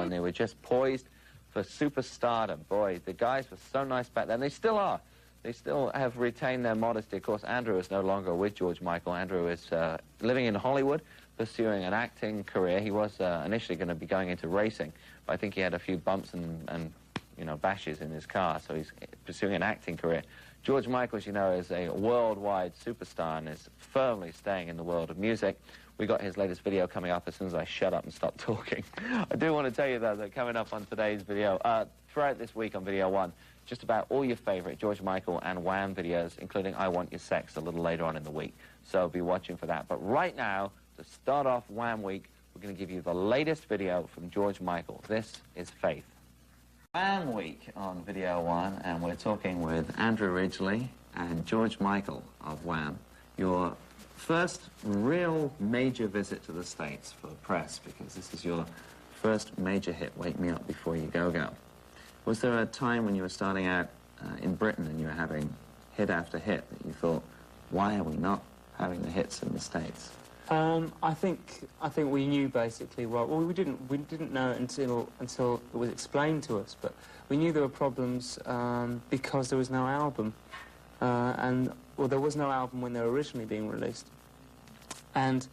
and they were just poised for superstardom. Boy, the guys were so nice back then. They still are. They still have retained their modesty. Of course, Andrew is no longer with George Michael. Andrew is living in Hollywood, pursuing an acting career. He was initially going to be going into racing, but I think he had a few bumps and you know, bashes in his car, so he's pursuing an acting career. George Michael, as you know, is a worldwide superstar and is firmly staying in the world of music. We got his latest video coming up as soon as I shut up and stop talking. I do want to tell you, though, that coming up on today's video, throughout this week on Video 1, just about all your favorite George Michael and Wham videos, including I Want Your Sex, a little later on in the week. So be watching for that. But right now, to start off Wham week, we're going to give you the latest video from George Michael. This is Faith. Wham week on Video 1, and we're talking with Andrew Ridgeley and George Michael of Wham. Your first real major visit to the States for the press, because this is your first major hit, Wake Me Up Before You Go Go. Was there a time when you were starting out in Britain and you were having hit after hit that you thought, why are we not having the hits in the States? I think we knew basically. Well, we didn't know it until it was explained to us. But we knew there were problems because there was no album, well, there was no album when they were originally being released, and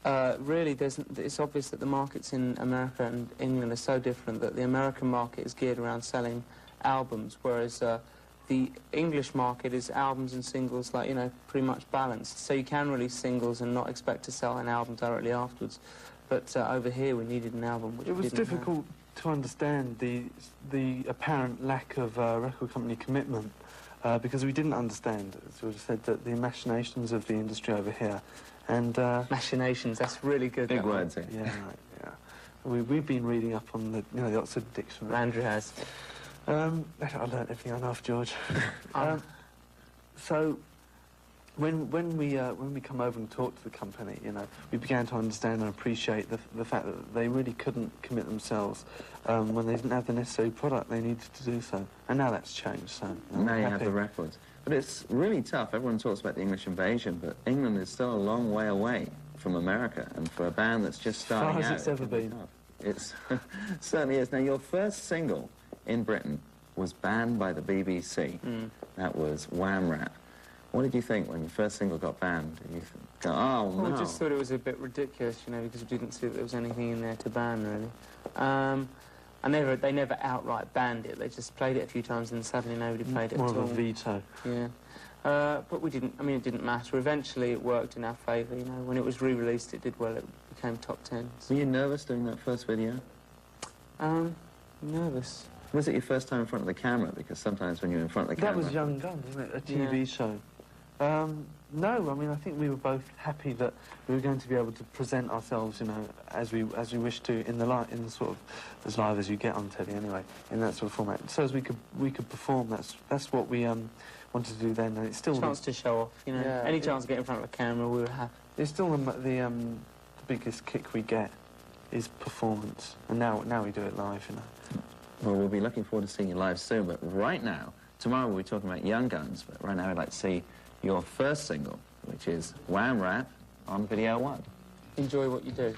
really, it's obvious that the markets in America and England are so different that the American market is geared around selling albums, whereas the English market is albums and singles, like, you know, pretty much balanced. So you can release singles and not expect to sell an album directly afterwards. But over here, we needed an album, which it was difficult to understand the apparent lack of record company commitment because we didn't understand, as we said, that the machinations of the industry over here. And machinations, that's really good. Big words, eh? Yeah, right, yeah. We've been reading up on the, you know, the Oxford Dictionary. Andrew has. I learnt everything I know off George. So when we come over and talk to the company, you know, we began to understand and appreciate the fact that they really couldn't commit themselves when they didn't have the necessary product they needed to do so. And now that's changed, so now you have the records. But it's really tough. Everyone talks about the English invasion, but England is still a long way away from America, and for a band that's just starting out... As far as it's ever been. It's certainly is. Now, your first single in Britain was banned by the BBC. That was Wham Rap. What did you think when your first single got banned? Did you go, oh, no? Well, we just thought it was a bit ridiculous, you know, because we didn't see that there was anything in there to ban, really. They never outright banned it. They just played it a few times and suddenly nobody played it at all. More of a veto. Yeah. But we didn't, I mean, it didn't matter. Eventually it worked in our favour, you know. When it was re-released, it did well. It became top 10. Were you nervous doing that first video? Nervous. Was it your first time in front of the camera? Because sometimes when you're in front of the camera... That was Young Guns, wasn't it? A TV show. No, I mean, I think we were both happy that we were going to be able to present ourselves, you know, as we wish to in the sort of as live as you get on telly anyway, in that sort of format. So as we could perform. That's what we wanted to do then, and it's still a chance to show off, you know. Yeah, any chance to get in front of a camera, we were happy. It's still the biggest kick we get is performance, and now we do it live, you know. Well, we'll be looking forward to seeing you live soon, but right now, tomorrow we'll be talking about Young Guns, but right now I'd like to see your first single, which is Wham Rap on Video 1. Enjoy what you do.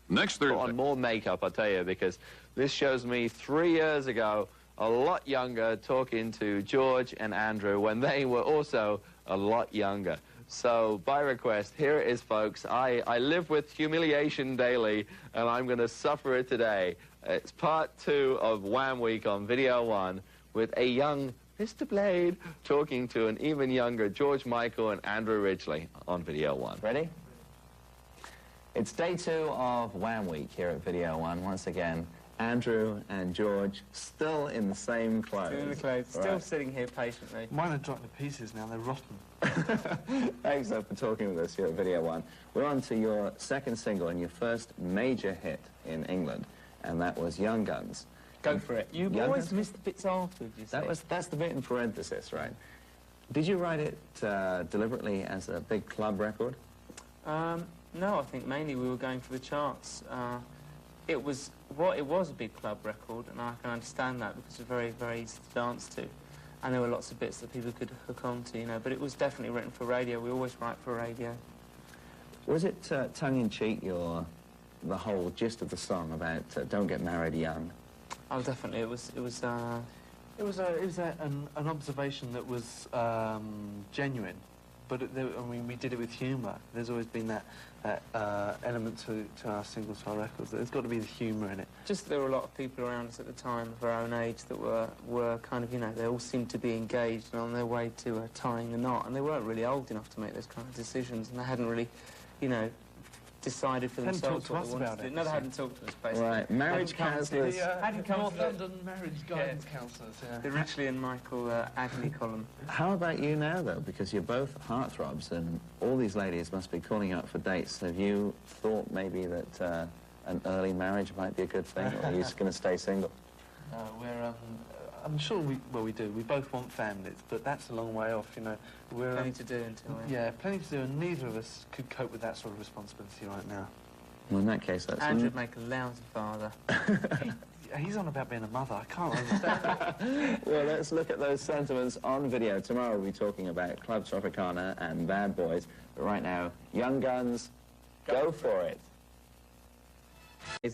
Next Thursday. Put on more makeup, I'll tell you, because this shows me 3 years ago, a lot younger, talking to George and Andrew when they were also a lot younger. So, by request, here it is, folks. I live with humiliation daily, and I'm going to suffer it today. It's part 2 of Wham Week on Video 1 with a young Mr. Blade talking to an even younger George Michael and Andrew Ridgeley on Video 1. Ready? It's day 2 of Wham Week here at Video 1. Once again, Andrew and George still in the same clothes. Still in the clothes, still sitting here patiently. Mine are dropped to pieces now, they're rotten. Thanks for talking with us here at Video 1. We're on to your second single and your first major hit in England, and that was Young Guns. Go for it. You always miss the bits afterwards, you say. That's the bit in parenthesis, right? Did you write it deliberately as a big club record? No, I think mainly we were going for the charts. It was a big club record, and I can understand that because it's very, very easy to dance to. And there were lots of bits that people could hook on to, you know, but it was definitely written for radio. We always write for radio. Was it tongue-in-cheek, your the whole gist of the song about don't get married young? Oh, definitely. It was an observation that was genuine, but I mean, we did it with humour. There's always been that element to our singles, to our records. There's got to be the humour in it. Just there were a lot of people around us at the time of our own age that were kind of, you know, they all seemed to be engaged and on their way to tying the knot, and they weren't really old enough to make those kind of decisions, and they hadn't really, you know, decided for themselves what they wanted to do. No, they hadn't talked to us, basically. Right, marriage counsellors. North London marriage guidance counsellors, yeah. The Ridgely and Michael Agnew column. How about you now, though? Because you're both heartthrobs, and all these ladies must be calling you up for dates. Have you thought maybe that an early marriage might be a good thing, or are you just going to stay single? I'm sure we do. We both want families, but that's a long way off, you know. We're plenty to do until then. Yeah, plenty to do, and neither of us could cope with that sort of responsibility right now. Well, in that case, that's... Andrew would make a lousy father. He's on about being a mother. I can't understand. Well, let's look at those sentiments on video. Tomorrow we'll be talking about Club Tropicana and Bad Boys. But right now, Young Guns, go for it.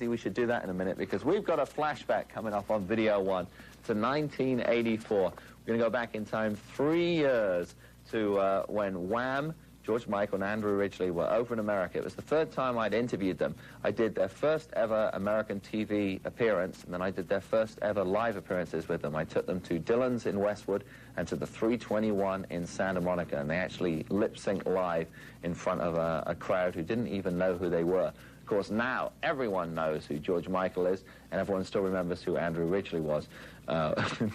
We should do that in a minute, because we've got a flashback coming up on Video 1 to 1984. We're going to go back in time 3 years to when Wham, George Michael and Andrew Ridgely were over in America. It was the third time I'd interviewed them. I did their first ever American TV appearance, and then I did their first ever live appearances with them. I took them to Dylan's in Westwood and to the 321 in Santa Monica, and they actually lip-synced live in front of a crowd who didn't even know who they were. Of course, now everyone knows who George Michael is, and everyone still remembers who Andrew Ridgely was.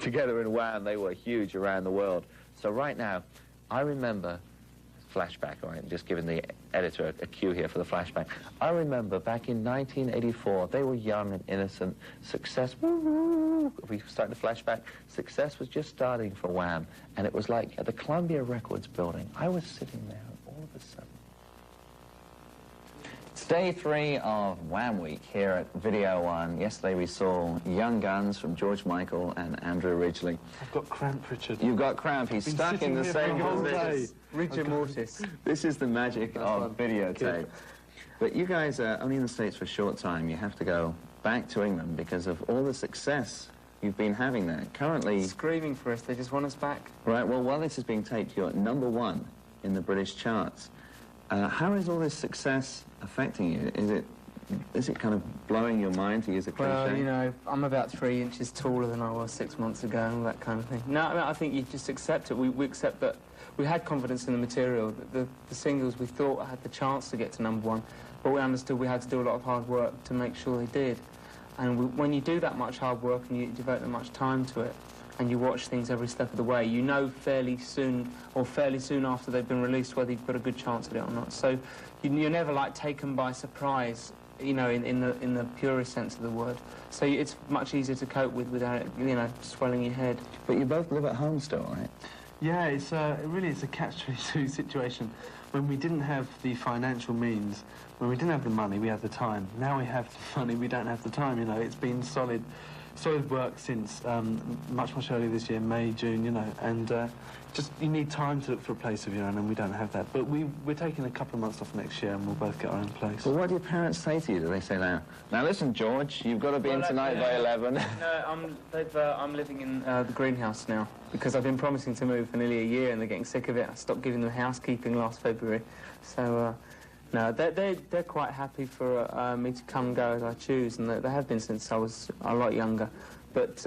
Together in Wham, they were huge around the world. So right now, I remember... flashback, all right, just giving the editor a cue here for the flashback. I remember back in 1984, they were young and innocent, success, if we start the flashback, success was just starting for Wham, and it was like at the Columbia Records building. I was sitting there, and all of a sudden... It's day 3 of Wham Week here at Video 1. Yesterday we saw Young Guns from George Michael and Andrew Ridgely. I've got cramp, Richard. You've got cramp. He's stuck in the same position. Rigor mortis. This is the magic of videotape. Good. But you guys are only in the States for a short time. You have to go back to England because of all the success you've been having there. Currently... screaming for us. They just want us back. Right, well, while this is being taped, you're at #1 in the British charts. How is all this success affecting you? Is it kind of blowing your mind, to use a cliche? Well, you know, I'm about 3 inches taller than I was 6 months ago and that kind of thing. No, I think you just accept it. We accept that we had confidence in the material. The singles we thought had the chance to get to #1, but we understood we had to do a lot of hard work to make sure they did. And when you do that much hard work and you devote that much time to it, and you watch things every step of the way, you know fairly soon after they've been released whether you've got a good chance at it or not. So you're never, like, taken by surprise, you know, in the purest sense of the word. So it's much easier to cope with without it, you know, swelling your head. But you both live at home still, right? Yeah, it's really a catch-22 situation. When we didn't have the financial means, when we didn't have the money, we had the time. Now we have the money, we don't have the time, you know. It's been solid work since much earlier this year, May, June, you know, and just you need time to look for a place of your own, and we don't have that. But we're taking a couple of months off next year, and we'll both get our own place. Well, what do your parents say to you? Do they say, now listen, George, you've got to be in tonight by 11? No, I'm living in the greenhouse now, because I've been promising to move for nearly a year, and they're getting sick of it. I stopped giving them housekeeping last February, so... No, they're quite happy for me to come and go as I choose, and they have been since I was a lot younger. But,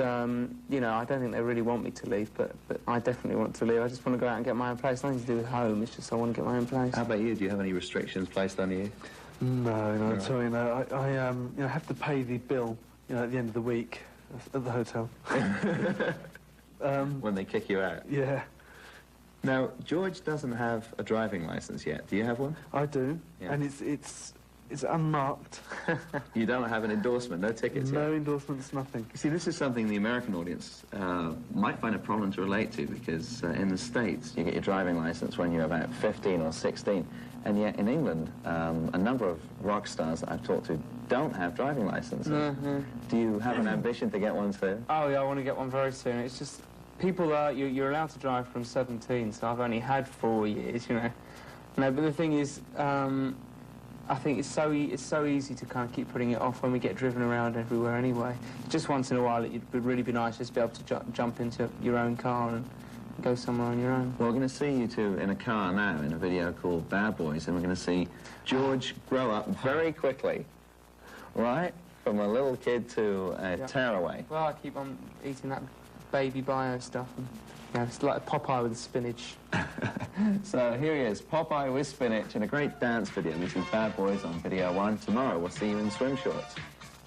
you know, I don't think they really want me to leave, but I definitely want to leave. I just want to go out and get my own place. Nothing to do with home, it's just I want to get my own place. How about you? Do you have any restrictions placed on you? No, not at all, you know. I you know, have to pay the bill, you know, at the end of the week at the hotel. When they kick you out? Yeah. Now, George doesn't have a driving licence yet. Do you have one? I do, yeah. And it's unmarked. You don't have an endorsement, no tickets No yet? endorsements, nothing. See, this is something the American audience might find a problem to relate to, because in the States, you get your driving licence when you're about 15 or 16, and yet in England, a number of rock stars that I've talked to don't have driving licences. Mm-hmm. Do you have an ambition to get one too? Oh, yeah, I want to get one very soon. It's just... people you're allowed to drive from 17, so I've only had 4 years, you know. No, but the thing is, I think it's so easy to kind of keep putting it off when we get driven around everywhere anyway. Just once in a while, it would really be nice just to be able to jump into your own car and go somewhere on your own. Well, we're going to see you two in a car now in a video called Bad Boys, and we're going to see George grow up very quickly, right? From a little kid to a tearaway. Well, I keep on eating that baby bio stuff. And, you know, it's like Popeye with spinach. So here he is, Popeye with spinach in a great dance video. This is Bad Boys on Video 1. Tomorrow we'll see you in swim shorts.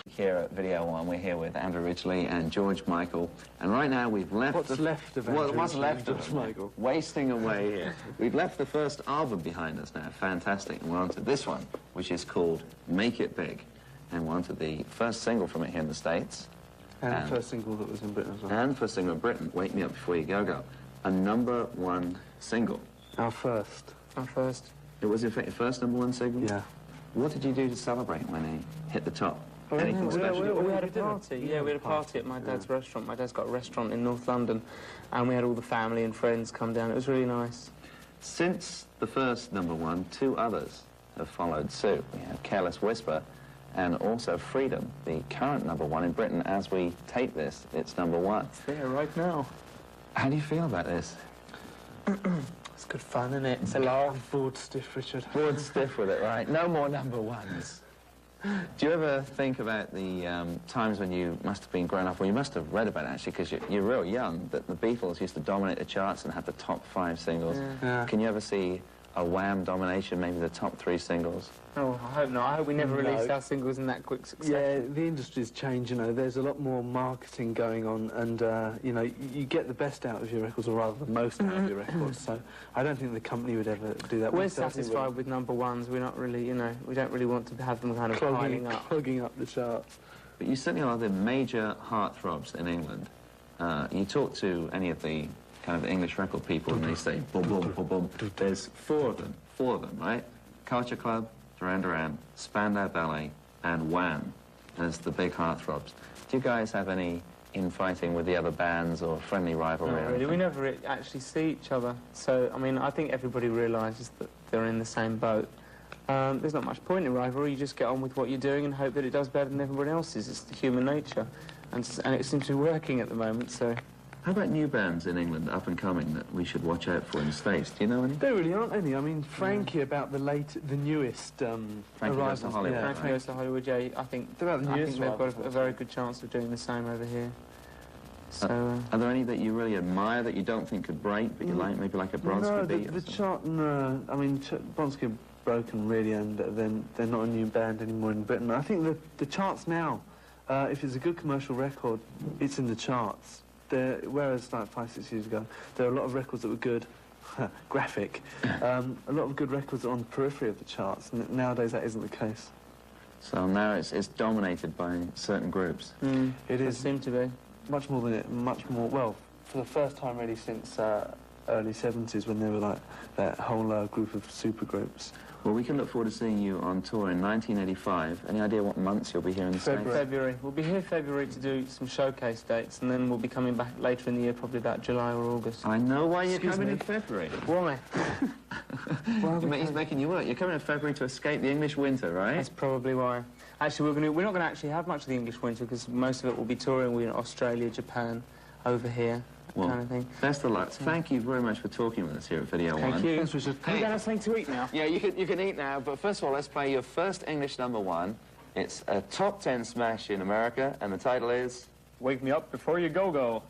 Here at Video 1, we're here with Andrew Ridgeley and George Michael. And right now we've left... What's left of Andrew what's Ridgeley left and of George Michael? Wasting away here. We've left the first album behind us now, fantastic. And we're on to this one, which is called Make It Big. And we're on to the first single from it here in the States. And the first single that was in Britain as well. And first single in Britain, Wake Me Up Before You Go Go. A #1 single. Our first. Our first. It was in fact your first #1 single? Yeah. What did you do to celebrate when he hit the top? Anything we special? We had a party. Yeah, we had a party at my dad's restaurant. My dad's got a restaurant in North London, and we had all the family and friends come down. It was really nice. Since the first #1, 2 others have followed suit. We have Careless Whisper and also Freedom, the current #1 in Britain. As we tape this, it's #1. It's there right now. How do you feel about this? It's good fun, isn't it? It's a laugh. I'm bored stiff, Richard. Bored stiff with it, right? No more #1s. Do you ever think about the times when you must have been grown up, or you must have read about it actually, because you're real young, that the Beatles used to dominate the charts and have the top 5 singles? Yeah. Can you ever see a Wham domination, maybe the top 3 singles? Oh, I hope not. I hope we never released our singles in that quick succession. Yeah, the industry's changed, you know. There's a lot more marketing going on, and, you know, you get the best out of your records, or rather the most out of your records, so I don't think the company would ever do that. We're satisfied with #1s. We're not really, you know, we don't really want to have them kind of piling up. Clogging up the charts. But you certainly are the major heartthrobs in England. You talk to any of the kind of English record people and they say, boom, boom, boom, boom. There's 4 of them, right? Culture Club, Duran Duran, Spandau Ballet, and Wham as the big heartthrobs. Do you guys have any infighting with the other bands or friendly rivalry? Not really. We never actually see each other. So, I mean, I think everybody realises that they're in the same boat. There's not much point in rivalry. You just get on with what you're doing and hope that it does better than everybody else's. It's the human nature. And it seems to be working at the moment, so... How about new bands in England, up and coming, that we should watch out for in the States? Do you know any? There really aren't any. I mean, Frankie about the newest Frankie Goes to Hollywood. Frankie Goes to Hollywood, yeah, I think they've got a very good chance of doing the same over here. So, are there any that you really admire that you don't think could break, but you like, maybe like a Bronski beat? No, I mean, Bronski have broken really, and they're not a new band anymore in Britain. I think the charts now, if it's a good commercial record, it's in the charts. Whereas like 5-6 years ago, there were a lot of records that were good, graphic, a lot of good records on the periphery of the charts. Nowadays that isn't the case. So now it's dominated by certain groups. It is. Seem to be. Much more, well, for the first time really since early 70s, when there were like that whole group of supergroups. Well, we can look forward to seeing you on tour in 1985. Any idea what months you'll be here in the States? February. We'll be here February to do some showcase dates, and then we'll be coming back later in the year, probably about July or August. I know why you're coming in February. Why? He's making you work. You're coming in February to escape the English winter, right? That's probably why. Actually, we're not going to actually have much of the English winter, because most of it will be touring. We're in Australia, Japan, over here. Well, kind of thing. Best of luck. Thank you very much for talking with us here at Video 1. Thank you. Thanks, Richard. Can we have something to eat now? Yeah, you can eat now, but first of all, let's play your first English #1. It's a top 10 smash in America, and the title is... Wake Me Up Before You Go Go.